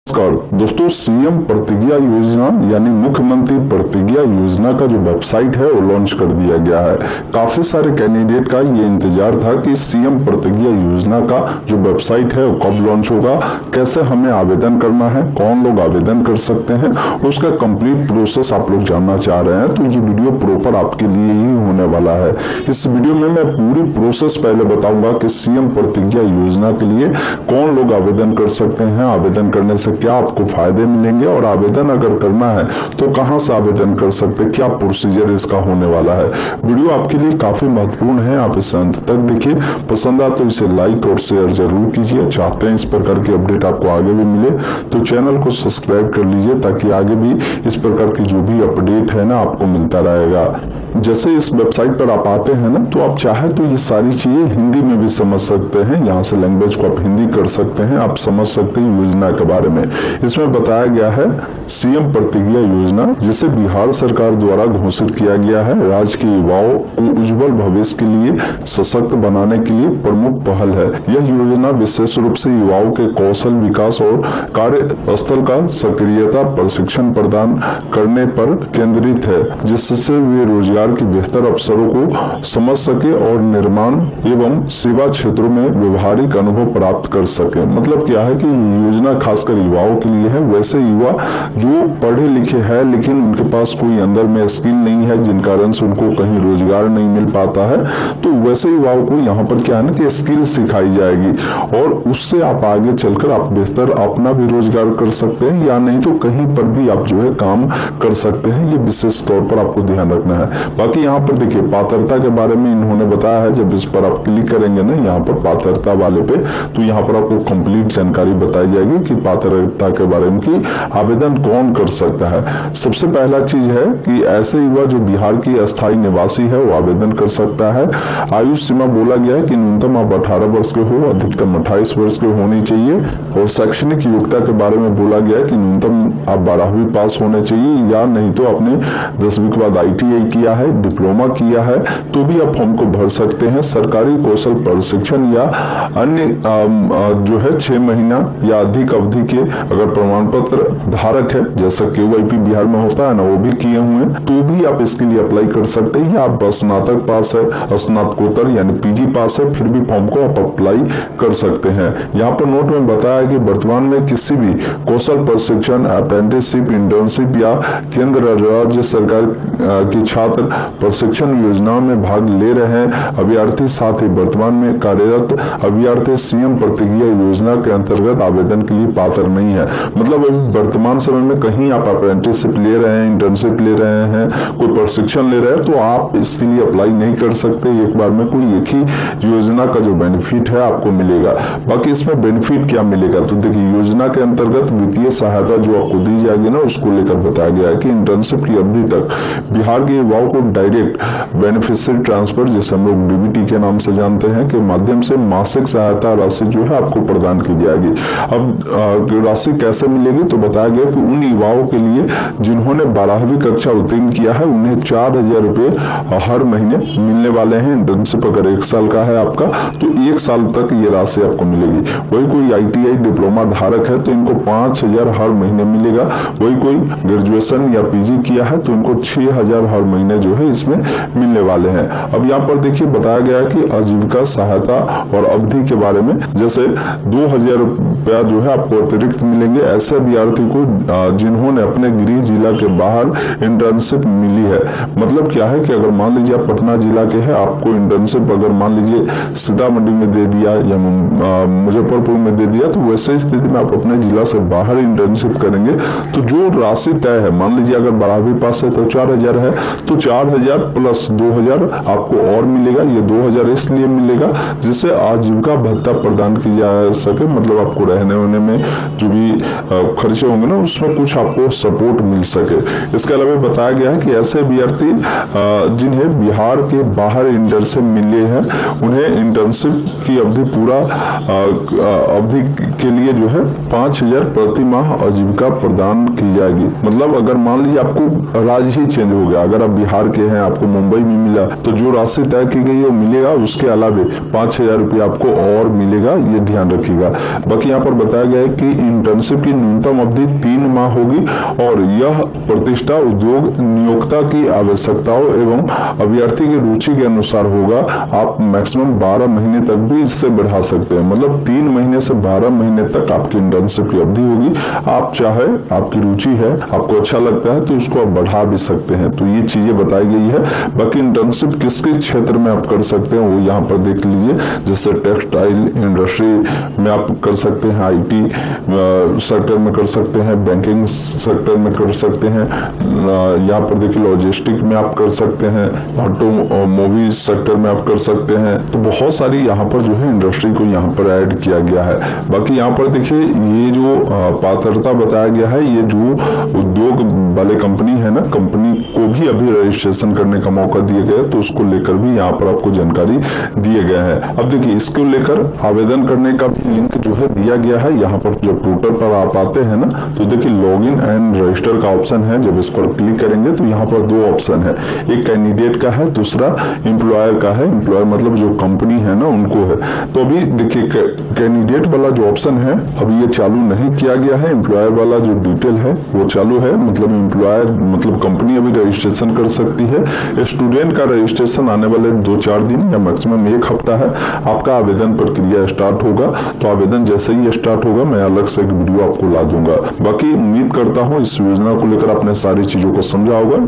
नमस्कार दोस्तों, सीएम प्रतिज्ञा योजना यानी मुख्यमंत्री प्रतिज्ञा योजना का जो वेबसाइट है वो लॉन्च कर दिया गया है। काफी सारे कैंडिडेट का ये इंतजार था कि सीएम प्रतिज्ञा योजना का जो वेबसाइट है वो कब लॉन्च होगा, कैसे हमें आवेदन करना है, कौन लोग आवेदन कर सकते हैं, उसका कंप्लीट प्रोसेस आप लोग जानना चाह रहे हैं। तो ये वीडियो प्रॉपर आपके लिए ही होने वाला है। इस वीडियो में मैं पूरी प्रोसेस पहले बताऊंगा कि सीएम प्रतिज्ञा योजना के लिए कौन लोग आवेदन कर सकते हैं, आवेदन करने से क्या आपको फायदे मिलेंगे और आवेदन अगर करना है तो कहां से आवेदन कर सकते हैं, क्या प्रोसीजर इसका होने वाला है। वीडियो आपके लिए काफी महत्वपूर्ण है, आप इसे अंत तक देखिए। पसंद आए तो इसे लाइक और शेयर जरूर कीजिए। चाहते हैं इस प्रकार की अपडेट आपको आगे भी मिले तो चैनल को सब्सक्राइब कर लीजिए ताकि आगे भी इस प्रकार की जो भी अपडेट है ना आपको मिलता रहेगा। जैसे इस वेबसाइट पर आप आते हैं ना तो आप चाहे तो ये सारी चीजें हिंदी में भी समझ सकते हैं। यहाँ से लैंग्वेज को आप हिंदी कर सकते हैं, आप समझ सकते हैं योजना के बारे में। इसमें बताया गया है सीएम प्रतिज्ञा योजना, जिसे बिहार सरकार द्वारा घोषित किया गया है, राज्य के युवाओं को उज्जवल भविष्य के लिए सशक्त बनाने के लिए प्रमुख पहल है। यह योजना विशेष रूप से युवाओं के कौशल विकास और कार्यस्थल का सक्रियता प्रशिक्षण प्रदान करने पर केंद्रित है, जिससे वे रोजगार के बेहतर अवसरों को समझ सके और निर्माण एवं सेवा क्षेत्रों में व्यवहारिक अनुभव प्राप्त कर सके। मतलब क्या है कि योजना खासकर युवाओं के लिए है। वैसे युवा जो पढ़े लिखे हैं लेकिन उनके पास कोई अंदर में स्किल नहीं है, जिन कारण से उनको कहीं रोजगार नहीं मिल पाता है, तो वैसे युवाओं को यहाँ पर क्या है ना कि स्किल सिखाई जाएगी और उससे आप आगे चलकर आप बेहतर अपना भी रोजगार कर सकते हैं, या नहीं तो कहीं पर भी आप जो है काम कर सकते हैं। ये विशेष तौर पर आपको ध्यान रखना है। बाकी यहाँ पर देखिए पात्रता के बारे में इन्होंने बताया है। जब इस पर आप क्लिक करेंगे ना यहाँ पर पात्रता वाले पे, तो यहाँ पर आपको कंप्लीट जानकारी बताई जाएगी कि पात्रता के बारे में कि आवेदन कौन कर सकता है। सबसे पहला चीज है कि ऐसे युवा जो बिहार की अस्थायी निवासी है वो आवेदन कर सकता है। आयु सीमा बोला गया है कि न्यूनतम आप 18 वर्ष के हो, अधिकतम 28 वर्ष के होनी चाहिए। और शैक्षणिक योग्यता के बारे में बोला गया है कि न्यूनतम आप 12वीं पास होने चाहिए, या नहीं तो आपने 10वीं के बाद ITI किया है, डिप्लोमा किया है, तो भी आप फॉर्म को भर सकते हैं। सरकारी कौशल प्रशिक्षण या अन्य जो है 6 महीना या अधिक अवधि के अगर प्रमाण पत्र धारक है, जैसा KYP बिहार में होता है ना, वो भी किए हुए हैं, तो भी आप इसके लिए अप्लाई कर सकते हैं। या आप स्नातक पास है, स्नातकोत्तर यानी PG पास है, फिर भी फॉर्म को आप अप्लाई कर सकते हैं। यहाँ पर नोट में बताया कि वर्तमान में किसी भी कौशल प्रशिक्षण, अप्रेंटिसशिप, इंटर्नशिप या केंद्र राज्य सरकार की छात्र प्रशिक्षण योजनाओं में भाग ले रहे हैं अभ्यर्थी, साथ ही वर्तमान में कार्यरत अभ्यर्थी सीएम प्रतिज्ञा योजना के अंतर्गत आवेदन के लिए पात्र नहीं है। मतलब वर्तमान समय में कहीं आप अप्रेंटिसशिप ले रहे हैं, इंटर्नशिप ले रहे हैं, कोई प्रशिक्षण ले रहे हैं, तो आप इसके लिए अप्लाई नहीं कर सकते। एक बार में कोई एक ही योजना का जो बेनिफिट है आपको मिलेगा। बाकी इसमें बेनिफिट क्या मिलेगा, तो देखिए योजना के अंतर्गत वित्तीय सहायता जो आपको दी जाएगी ना, उसको लेकर बताया गया है कि इंटर्नशिप की अवधि तक बिहार के युवाओं को डायरेक्ट बेनिफिशियरी ट्रांसफर, जिसे हम लोग DBT के नाम से जानते हैं, के माध्यम से मासिक सहायता राशि जो है आपको प्रदान की जाएगी। अब राशि कैसे मिलेगी, तो बताया गया कि उन युवाओं के लिए जिन्होंने 12वीं कक्षा उत्तीर्ण किया है उन्हें 4000 रुपए हर महीने मिलने वाले हैं। इंटर्नशिप अगर 1 साल का है आपका तो 1 साल तक ये राशि आपको मिलेगी। वही कोई ITI डिप्लोमा धारक है तो इनको 5000 हर महीने मिलेगा। वही कोई ग्रेजुएशन या PG किया है तो इनको 6000 हर महीने जो है इसमें मिलने वाले हैं। अब यहाँ पर देखिए बताया गया है कि आजीविका सहायता और अवधि के बारे में, जैसे 2000 रुपया जो है आपको अतिरिक्त मिलेंगे ऐसे अभ्यर्थी को जिन्होंने अपने गृह जिला के बाहर इंटर्नशिप मिली है। मतलब क्या है कि अगर मान लीजिए आप पटना जिला के हैं, आपको इंटर्नशिप अगर मान लीजिए सीतामढ़ी में दे दिया या मुजफ्फरपुर में दे दिया, तो वैसे स्थिति में आप अपने जिला से बाहर इंटर्नशिप करेंगे तो जो राशि तय है, मान लीजिए अगर 12वीं पास है तो 4000 है, तो 4000 प्लस 2000 आपको और मिलेगा। ये 2000 इसलिए मिलेगा जिससे आजीविका भत्ता प्रदान की जा सके, मतलब आपको रहने होने में जो भी खर्चे होंगे ना उसमें कुछ आपको सपोर्ट मिल सके। इसके अलावा बताया गया है कि ऐसे अभ्यर्थी जिन्हें बिहार के बाहर इंटर्नशिप मिले हैं उन्हें इंटर्नशिप की अवधि पूरा अवधि के लिए जो है 5000 प्रति माह आजीविका प्रदान की जाएगी। मतलब अगर मान लीजिए आपको राज्य ही चेंज हो गया, अगर आप बिहार के हैं, आपको मुंबई में मिला, तो जो राशि तय की गई है वो मिलेगा, उसके अलावा 5000 रुपये आपको और मिलेगा, ये ध्यान रखिएगा। बाकी यहाँ पर बताया गया है कि इंटर्नशिप की न्यूनतम अवधि 3 माह होगी और यह प्रतिष्ठा उद्योग नियोक्ता की आवश्यकताओं एवं अभ्यर्थी की रुचि के अनुसार होगा। आप मैक्सिमम 12 महीने तक भी इससे बढ़ा सकते हैं, मतलब 3 महीने से 12 महीने तक आपकी इंटर्नशिप की अवधि होगी। आप चाहे, आपकी रुचि है, आपको अच्छा लगता है तो उसको आप बढ़ा भी सकते हैं। तो ये चीजें बताई गई है। बाकी इंटर्नशिप किसके क्षेत्र में आप कर सकते हैं वो यहाँ पर देख लीजिए। जैसे टेक्सटाइल इंडस्ट्री में आप कर सकते हैं, IT सेक्टर में कर सकते हैं, बैंकिंग सेक्टर में कर सकते हैं, यहाँ पर देखिए लॉजिस्टिक में आप कर सकते हैं, ऑटोमोबाइल सेक्टर में आप कर सकते हैं। तो बहुत सारी यहाँ पर जो है इंडस्ट्री को यहाँ पर ऐड किया गया है। बाकी यहाँ पर देखिए ये जो पात्रता बताया गया है, ये जो उद्योग वाले कंपनी है ना, कंपनी को भी अभी रजिस्ट्रेशन करने का मौका दिया गया है, तो उसको लेकर भी यहाँ पर आपको जानकारी दिए गए हैं। अब देखिए इसको लेकर आवेदन करने का भी लिंक जो है दिया गया है। यहाँ पर जब पोर्टल पर आप आते हैं ना, तो देखिए लॉगिन एंड रजिस्टर का ऑप्शन है। जब इस पर क्लिक करेंगे तो यहाँ पर 2 ऑप्शन है, एक कैंडिडेट का है, दूसरा एम्प्लॉयर का है। एम्प्लॉयर मतलब जो कंपनी है ना उनको है। तो अभी देखिए कैंडिडेट वाला जो ऑप्शन है अभी ये चालू नहीं किया गया है। एम्प्लॉयर वाला जो डिटेल है वो चालू है, मतलब एम्प्लॉयर मतलब कंपनी अभी रजिस्ट्रेशन कर सकती है। स्टूडेंट का रजिस्ट्रेशन आने वाले 2-4 दिन या मैक्सिमम 1 हफ्ता है, आपका आवेदन प्रक्रिया स्टार्ट होगा। तो आवेदन जैसे ही स्टार्ट होगा मैं अलग से एक वीडियो आपको ला दूंगा। बाकी उम्मीद करता हूँ इस योजना को लेकर आपने सारी चीजों को समझा होगा।